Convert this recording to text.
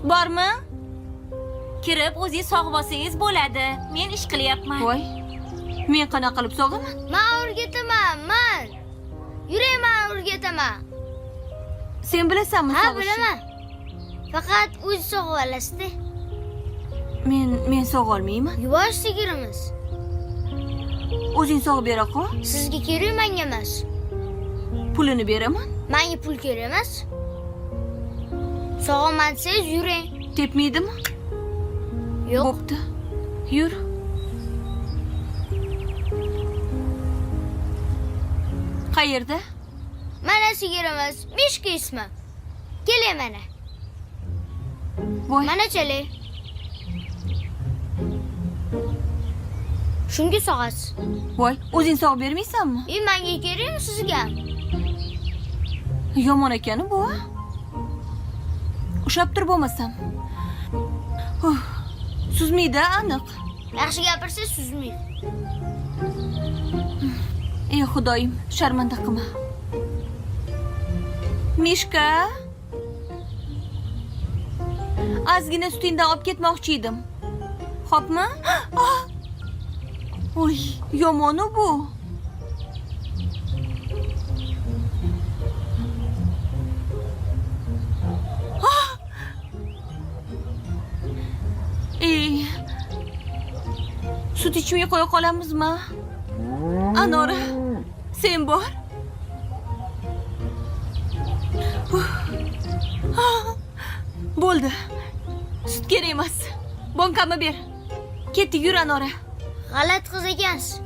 Sut bormi? Kirib o'zingiz sog'ib olsangiz bo'ladi. Men ish qilyapman. Voy. Men qanaqa qilib sog'aman? Men o'rgataman, men. Yuring, men o'rgataman. Sen bilasanmi Ha, sog'ishni? bilaman. Faqat o'zi sog'ib olasiz-da. Men sog'a olmayman. Yuvosh sigirimiz. O'zing sog'ib bera qol. Sizga kerak, menga emas. Pulini beraman. Menga pul kerak emas. Sog'aman desangiz yuring. Tepmaydimi? Yo'q. Bo'pti. Yur. Qayerda? Mana sigirimiz, Mishka ismi. Keling mana. Voy. Mana chale. Shunga sog'asiz. Voy, o'zing sog'ib bermaysanmi? Menga kerakmi sizga? Yomon ekani bu. Ushlab turib bo'lmasam. Suzmaydi aniq. Yaxshi gapirsangiz suzmaydi. Ey xudoyim, sharmanda qilma. Mishka. Ozgina sutingdan olib ketmoqchi edim. Xo'pmi? Voy, yomon bu. Sut ichmay qo'ya qolamizmi? Anora, sen bor. Bo'ldi. Sut kerak emas. Bonkamni ber. Ketdik, yur Anora. G'alati qiz ekansiz.